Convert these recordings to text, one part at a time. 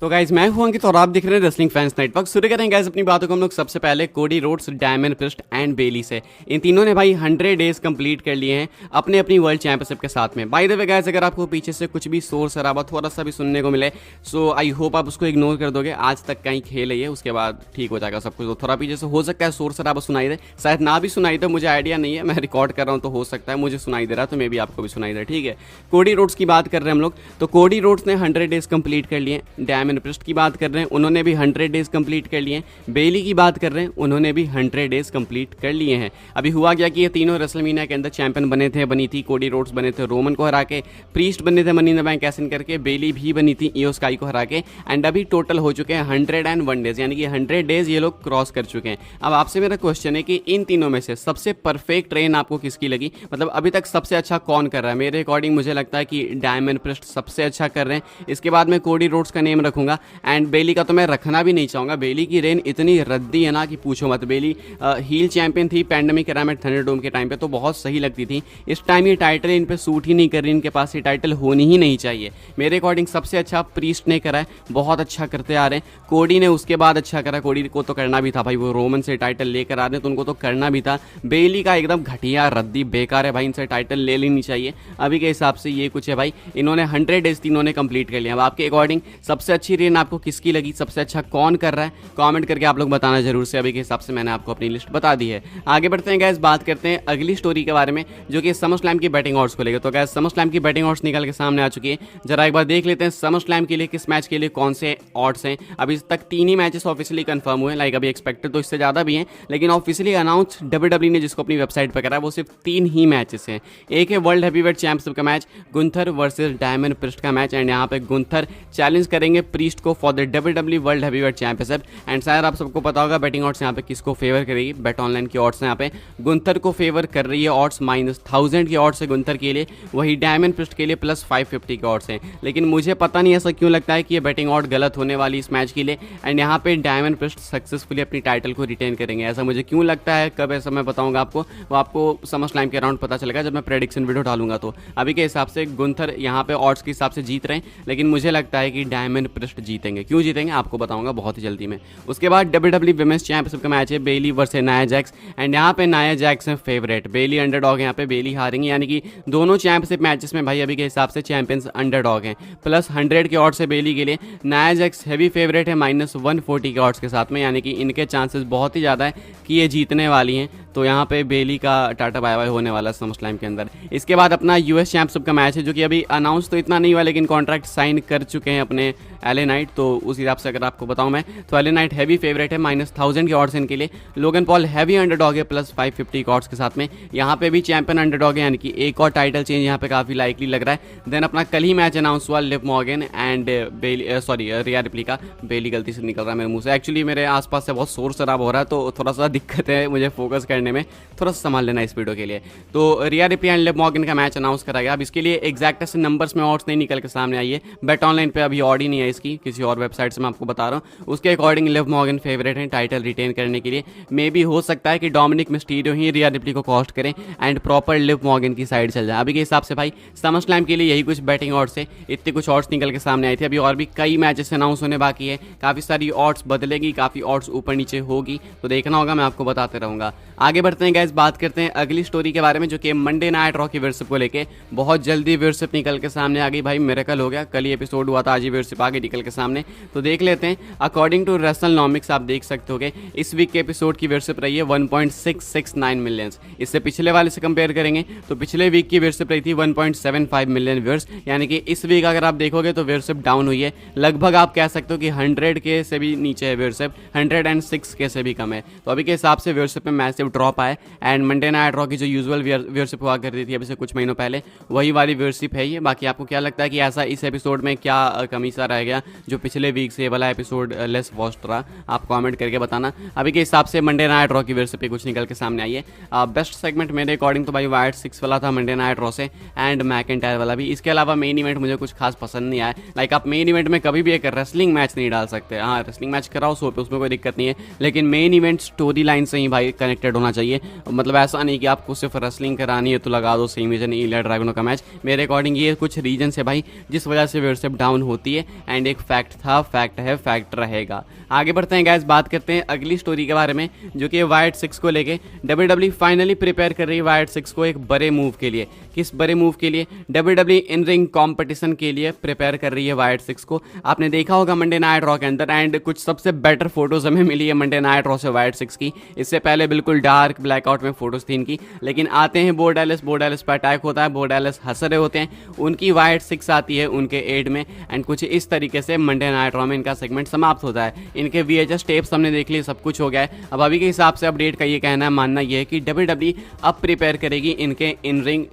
तो गाइज मैं हूं अंकित और आप दिख रहे हैं रेसलिंग फैंस नेटवर्क। शुरू करेंगे गाइज अपनी बातों को हम लोग सबसे पहले Cody Rhodes, Damian Priest and Bailey से। इन तीनों ने भाई 100 डेज कंप्लीट कर लिए हैं अपने अपनी वर्ल्ड चैंपियनशिप के साथ में। बाय द वे गाइज, अगर आपको पीछे से कुछ भी शोर शराबा थोड़ा सा भी सुनने को मिले, सो आई होप आप उसको इग्नोर कर दोगे। आज तक का ही खेल है ये, उसके बाद ठीक हो जाएगा सब कुछ। तो थोड़ा पीछे से हो सकता है शोर शराबा सुनाई दे, शायद ना भी सुनाई दे, मुझे आइडिया नहीं है। मैं रिकॉर्ड कर रहा हूँ तो हो सकता है मुझे सुनाई दे रहा है, तो मे भी आपको भी सुनाई दे। ठीक है, कोडी रोड्स की बात कर रहे हैं हम लोग, तो कोडी रोड्स ने 100 डेज कंप्लीट कर लिए। डायमंड प्रिस्ट की बात कर रहे हैं, उन्होंने भी 100 डेज कंप्लीट कर लिए हैं। बेली की बात कर रहे हैं, उन्होंने भी 100 डेज कंप्लीट कर लिए हैं। अभी हुआ क्या कि ये तीनों रेसलमेनिया के अंदर चैंपियन बनी थी। कोडी रोड्स बने थे रोमन को हरा के, प्रीस्ट बने थे Money in the Bank cash in करके, बेली भी बनी थी इयो स्काई को हरा के। एंड अभी टोटल हो चुके हैं 101 डेज, यानी कि 100 डेज ये लोग क्रॉस कर चुके हैं। अब आपसे मेरा क्वेश्चन है कि इन तीनों में से सबसे परफेक्ट ट्रेन आपको किसकी लगी? मतलब अभी तक सबसे अच्छा कौन कर रहा है? मेरे अकॉर्डिंग मुझे लगता है कि डायमंड प्रिस्ट सबसे अच्छा कर रहे हैं। इसके बाद मैं कोडी रोड्स का नेम रखूंगा, एंड बेली का तो मैं रखना भी नहीं चाहूंगा। बेली की रेन इतनी रद्दी है ना कि पूछो मत। बेली हील चैंपियन थी पैंडेमिक एरा में थंडरडोम के टाइम पे, तो बहुत सही लगती थी। इस टाइम ये टाइटल इन पे सूट ही नहीं कर रही, इनके पास ये टाइटल होनी ही नहीं चाहिए। मेरे अकॉर्डिंग सबसे अच्छा प्रीस्ट ने करा है, बहुत अच्छा करते आ रहे हैं। कोडी ने उसके बाद अच्छा करा, कोडी को तो करना भी था भाई, वो रोमन से टाइटल लेकर आ रहे हैं तो उनको तो करना भी था। बेली का एकदम घटिया रद्दी बेकार है भाई, इनसे टाइटल ले लेनी चाहिए। अभी के हिसाब से ये कुछ है भाई, इन्होंने 100 डेज तीनों ने कंप्लीट कर लिया। अब आपके अकॉर्डिंग सबसे अच्छी रेन आपको किसकी लगी, सबसे अच्छा कौन कर रहा है? कमेंट करके आप लोग बताना जरूर से। अभी के हिसाब से मैंने आपको अपनी लिस्ट बता दी है। आगे बढ़ते हैं गैस, बात करते हैं अगली स्टोरी के बारे में, जो कि समर स्लैम की बैटिंग ऑड्स को लेकर। तो गैस समर स्लैम की बैटिंग ऑड्स निकल के सामने आ चुकी है। जरा एक बार देख लेते हैं समर स्लैम के लिए किस मैच के लिए कौन से ऑड्स हैं। अभी तक 3 ही मैचेस ऑफिशियली कंफर्म हुए हैं। लाइक अभी एक्सपेक्टेड तो इससे ज़्यादा भी हैं, लेकिन ऑफिशियली अनाउंस डब्ल्यूडब्ल्यू ने जिसको अपनी वेबसाइट पर करा है वो सिर्फ 3 ही मैचेस हैं। एक है वर्ल्ड हैवीवेट चैंपियनशिप का match, Gunther versus Damian Priest का मैच। एंड यहाँ पे गुंथर चैलेंज करेंगे प्रीस्ट को for the WW world heavyweight championship. And शायद आप सबको पता होगा बैटिंग ऑड्स यहाँ पे किसको फेवर करेगी। बेट ऑनलाइन की ऑड्स यहाँ पे गुंथर को फेवर कर रही है। ऑड्स -1000 की ऑड्स है गुंथर के लिए, वही डायमंड प्रिस्ट के लिए +550 के ऑड्स हैं। लेकिन मुझे पता नहीं ऐसा क्यों लगता है कि ये बैटिंग ऑड गलत होने वाली इस मैच के लिए। एंड यहाँ पे डायमंड प्रिस्ट सक्सेसफुली अपनी टाइटल को रिटेन करेंगे, ऐसा मुझे क्यों लगता है। कब ऐसा मैं बताऊंगा आपको, वो आपको समर स्लैम के अराउंड पता चलेगा जब मैं प्रेडिक्शन वीडियो डालूंगा। तो अभी के हिसाब से गुंथर यहाँ पे ऑड्स के हिसाब से जीत रहे हैं, लेकिन मुझे लगता है कि डायमंड प्रिस्ट जीतेंगे। क्यों जीतेंगे आपको बताऊंगा बहुत ही जल्दी में। उसके बाद डब्ल्यूडब्ल्यू विमेंस चैंपियनशिप का मैच है बेली वर्सेस नाया जैक्स। एंड यहाँ पे नाया जैक्स हैं फेवरेट, बेली अंडरडॉग है। यहाँ पे बेली हारेंगे, यानी कि दोनों चैंपियनशिप मैचेस में भाई अभी के हिसाब से चैंपियंस अंडरडॉग हैं। +100 के ऑड्स है बेली के लिए। नाया जैक्स हैवी फेवरेट है -140 के ऑड्स के साथ में, यानी कि इनके चांसेस बहुत ही ज़्यादा है कि ये जीतने वाली हैं। तो यहाँ पे बेली का टाटा बाय बाय होने वाला है समर स्लैम के अंदर। इसके बाद अपना यूएस चैंपियनशिप का मैच है, जो कि अभी अनाउंस तो इतना नहीं हुआ, लेकिन कॉन्ट्रैक्ट साइन कर चुके हैं अपने एले नाइट। तो उस हिसाब से अगर आपको बताऊं मैं, तो एले नाइट हैवी फेवरेट है, -1000 के ऑड्स इनके लिए। लोगन पॉल हैवी अंडरडॉग है +550 के ऑड्स के साथ में। यहाँ पे भी चैंपियन अंडरडॉग है, यानी कि एक और टाइटल चेंज यहाँ पे काफ़ी लाइकली लग रहा है। देन अपना कल ही मैच अनाउंस हुआ Liv Morgan and Bayley, sorry Rhea Ripley का। बेली गलती से निकल रहा है मेरे मुंह से। एक्चुअली मेरे आसपास से बहुत शोर शराब हो रहा है, तो थोड़ा सा दिक्कत है मुझे फोकस करने में, थोड़ा सा संभाल लेना इस वीडियो के लिए। तो रिया रिप्ली एंड लिव मॉर्गन का मैच अनाउंस करा गया। अब इसके लिए एग्जैक्ट ऐसे नंबर्स में ऑड्स नहीं निकल के सामने आई है, बेट ऑनलाइन पे अभी ऑड ही नहीं है इसकी, किसी और वेबसाइट से मैं आपको बता रहा हूँ। उसके अकॉर्डिंग लिव मॉर्गन फेवरेट हैं टाइटल रिटेन करने के लिए। मे भी हो सकता है कि डोमिनिक मिस्टीरियो ही रिया रिप्ली को कॉस्ट करें एंड प्रॉपर लिव मॉर्गन की साइड चल जाए। अभी के हिसाब से भाई समर स्लैम के लिए यही कुछ बैटिंग ऑड्स है, इतने कुछ ऑड्स निकल के सामने आए थे। अभी और भी कई मैचेस अनाउंस होने बाकी है, काफ़ी सारी ऑड्स बदलेगी, काफ़ी ऑड्स ऊपर नीचे होगी, तो देखना होगा, मैं आपको बताते रहूँगा। आगे बढ़ते हैं गाइस, बात करते हैं अगली स्टोरी के बारे में, जो कि मंडे नाइट रॉ की वर्शिप को लेके। बहुत जल्दी वर्शिप निकल के सामने आ गई भाई, मिरेकल हो गया। कल ही एपिसोड हुआ था, आज ही वर्शिप आ गई निकल के सामने। तो देख लेते हैं। अकॉर्डिंग टू रेसलनॉमिक्स आप देख सकते होगे इस वीक के एपिसोड की वर्शिप रही है 1.669 मिलियन। इससे पिछले वाले से कंपेयर करेंगे तो पिछले वीक की वर्शिप रही थी 1.75 मिलियन व्यूअर्स, यानी कि इस वीक अगर आप देखोगे तो वर्शिप डाउन हुई है। लगभग आप कह सकते हो कि 100 के से भी नीचे है वर्शिप, 106 के से भी कम है। तो अभी के हिसाब से वर्शिप में मैसिव ड्रॉप आया। एंड मंडे नाइट रॉ की जो यूजुअल व्यूअरशिप हुआ करती थी अभी से कुछ महीनों पहले, वही वाली व्यूअरशिप है ये। बाकी आपको क्या लगता है कि ऐसा इस एपिसोड में क्या कमी सा रह गया जो पिछले वीक से वाला एपिसोड लेस वॉस्ट रहा? आप कमेंट करके बताना। अभी के हिसाब से मंडे नाइट रॉ की व्यूअरशिप पे कुछ निकल के सामने आई है। बेस्ट सेगमेंट मेरे अकॉर्डिंग तो भाई वाइट 6 वाला था मंडे नाइट रॉ से, एंड मैकइंटायर वाला भी। इसके अलावा मेन इवेंट मुझे कुछ खास पसंद नहीं आया। लाइक आप मेन इवेंट में कभी भी एक रेसलिंग मैच नहीं डाल सकते। हाँ, रेसलिंग मैच कराओ शो पे, उसमें कोई दिक्कत नहीं है, लेकिन मेन इवेंट स्टोरी लाइन से ही भाई कनेक्टेड होना चाहिए। मतलब ऐसा नहीं कि आपको सिर्फ रेसलिंग करानी है तो लगा दो सेमी जन इलिया ड्रैगनों का मैच। मेरे अकॉर्डिंग ये कुछ रीजन है भाई जिस वजह से व्यूअरशिप डाउन होती है। एंड एंड एक फैक्ट था, फैक्ट है, फैक्ट रहेगा। आगे बढ़ते हैं गाइस, बात करते हैं अगली स्टोरी के बारे में जो कि वाइड 6 को लेके WWE फाइनली प्रिपेयर कर रही है वाइड 6 को एक बड़े मूव के लिए। किस बड़े मूव के लिए? WWE इन रिंग कॉम्पिटिशन के लिए प्रिपेयर कर रही है वाइड 6 को। आपने देखा होगा मंडे नाइट रॉ के अंदर, एंड कुछ सबसे बेटर फोटोज हमें मिली है मंडे नाइट रॉ से वाइड 6 की। इससे पहले बिल्कुल डार्क ब्लैकआउट में फोटोज थी इनकी, लेकिन आते हैं बो डैलिस पर अटैक होता है, बो डैलिस हंस रहे होते हैं, उनकी वाइड 6 आती है उनके एड में, एंड कुछ इस तरीके से मंडे नाइट रॉ में इनका सेगमेंट समाप्त होता है। इनके VHS टेप्स हमने देख लिए, सब कुछ हो गया है। अब अभी के हिसाब से अपडेट का ये कहना है, मानना ये है कि WWE अब प्रिपेयर करेगी इनके इन रिंग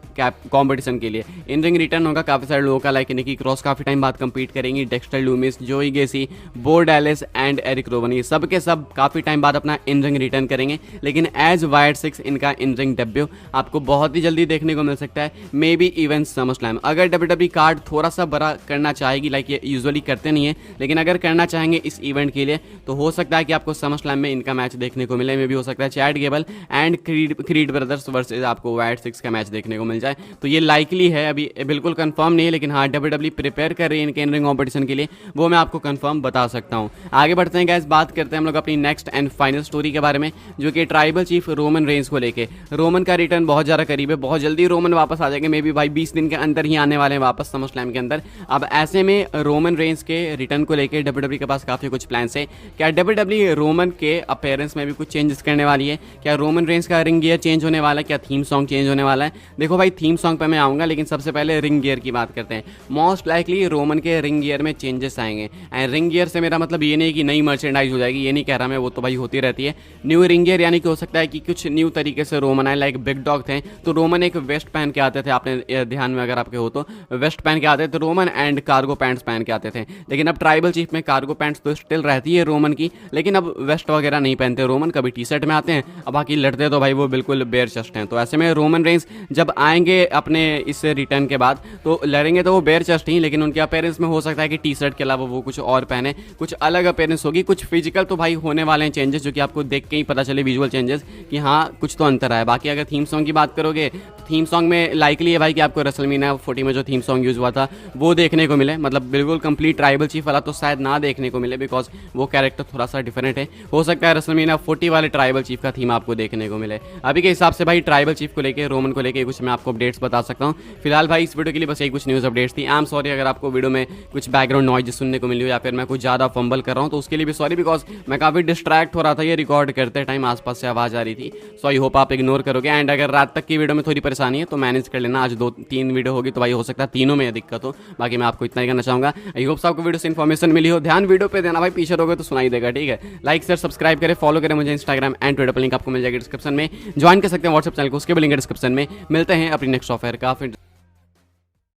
कॉम्पिटिशन के लिए। इन रिंग रिटर्न होगा काफ़ी सारे लोगों का, लाइक निकी क्रॉस काफ़ी टाइम बाद कंपीट करेंगी, डेक्स्टर लूमिस, जोई गेसी, बो डैलिस एंड एरिक रोवन, ये सब के सब काफ़ी टाइम बाद अपना इन रिंग रिटर्न करेंगे। लेकिन एज वाइड 6 इनका इन रिंग डेब्यू आपको बहुत ही जल्दी देखने को मिल सकता है, may be even summer slam. अगर WWE कार्ड थोड़ा सा बड़ा करना चाहेगी, लाइक ये यूजुअली करते नहीं है, लेकिन अगर करना चाहेंगे इस इवेंट के लिए तो हो सकता है कि आपको समर स्लैम में इनका मैच देखने को मिले। में भी हो सकता है Chad Gable and creed brothers versus आपको वाइड 6 का मैच देखने को मिल जाए। तो ये लाइकली है, अभी बिल्कुल कंफर्म नहीं है, लेकिन हाँ WWE प्रिपेयर कर रही है इनके इन रिंग कॉम्पिटिशन के लिए, वो मैं आपको कंफर्म बता सकता हूँ। आगे बढ़ते हैं गाइस, बात करते हैं हम लोग अपनी नेक्स्ट एंड फाइनल स्टोरी के बारे में जो कि ट्राइबल चीफ रोमन रेंज को लेके। रोमन का रिटर्न बहुत ज़्यादा करीब है, बहुत जल्दी रोमन वापस आ जाएंगे, मे बी भाई 20 दिन के अंदर ही आने वाले हैं वापस समर स्लैम के अंदर। अब ऐसे में रोमन रेंज के रिटर्न को लेकर WWE के पास काफ़ी कुछ प्लान्स है। क्या WWE रोमन के अपीयरेंस में भी कुछ चेंजेस करने वाली है? क्या रोमन रेंज का रिंग गियर चेंज होने वाला है? क्या थीम सॉन्ग चेंज होने वाला है? देखो भाई, थीम सॉन्ग पे मैं आऊँगा, लेकिन सबसे पहले रिंग गियर की बात करते हैं। मोस्ट लाइकली रोमन के रिंग गियर में चेंजेस आएंगे, एंड रिंग गियर से मेरा मतलब ये नहीं कि नई मर्चेंडाइज हो जाएगी, ये नहीं कह रहा मैं, वो तो भाई होती रहती है। न्यू रिंग गियर यानी कि हो सकता है कि कुछ न्यू तरीके से रोमन आए, लाइक बिग डॉग थे तो रोमन एक वेस्ट पहन के आते थे, आपने ध्यान में अगर आपके हो तो वेस्ट पहन के आते थे रोमन, एंड कार्गो पैंट्स पहन के आते थे। लेकिन अब ट्राइबल चीफ में कार्गो पैंट्स तो स्टिल रहती है रोमन की, लेकिन अब वेस्ट वगैरह नहीं पहनते रोमन, कभी टी शर्ट में आते हैं। अब बाकी लड़ते तो भाई वो बिल्कुल बेयर चेस्ट हैं। तो ऐसे में रोमन रेंज जब आएंगे अपने इस रिटर्न के बाद तो लड़ेंगे तो वो बेयर चेस्ट ही, लेकिन उनके अपीयरेंस में हो सकता है कि टी शर्ट के अलावा वो कुछ और पहने, कुछ अलग अपीयरेंस होगी। कुछ फिजिकल तो भाई होने वाले हैं चेंजेस, जो कि आपको देख के ही पता चले, विजुअल चेंजेस कि हाँ कुछ तो अंतर है। बाकी अगर थीम सॉन्ग की बात करोगे तो थीम सॉन्ग में लाइकली है भाई कि आपको रेसलमेनिया 40 में जो थीम सॉन्ग यूज हुआ था वो देखने को मिले, मतलब बिल्कुल कंप्लीट ट्राइबल चीफ वाला तो शायद ना देखने को मिले, बिकॉज वो कैरेक्टर थोड़ा सा डिफरेंट है। हो सकता है रेसलमेनिया 40 वाले ट्राइबल चीफ का थीम आपको देखने को मिले। अभी के हिसाब से भाई ट्राइबल चीफ को लेकर, रोमन को लेकर कुछ मैं आपको अपडेट्स बता सकता हूँ। फिलहाल भाई इस वीडियो के लिए बस यही कुछ न्यूज़ अपडेट्स थी। आई एम सॉरी अगर आपको वीडियो में कुछ बैकग्राउंड नॉइज सुनने को मिली हो या फिर मैं कुछ ज़्यादा फंबल कर रहा हूँ, तो उसके लिए भी सॉरी, बिकॉज मैं काफ़ी डिस्ट्रैक्ट हो रहा था ये रिकॉर्ड करते टाइम, आसपास से आवाज़ आ रही थी। सो आई होप आप इग्नोर करोगे, एंड अगर रात तक की वीडियो में थोड़ी परेशानी है तो मैनेज कर लेना। आज 2-3 वीडियो होगी तो भाई हो सकता है तीनों में दिक्कत हो, बाकी मैं आपको इतना ही कहना चाहूँगा। आई होप आपको वीडियो से इन्फॉर्मेशन मिली हो। ध्यान वीडियो पे देना भाई, पीछे रहोगे तो सुनाई देगा, ठीक है। लाइक शेयर सब्सक्राइब करें, फॉलो करें मुझे इंस्टाग्राम एंड ट्विटर पर, लिंक आपको मिल जाएगी डिस्क्रिप्शन में। ज्वाइन कर सकते हैं व्हाट्सएप चैनल को, उसके भी लिंक है डिस्क्रिप्शन में। मिलते हैं अपनी नेक्स्ट ऑफर का।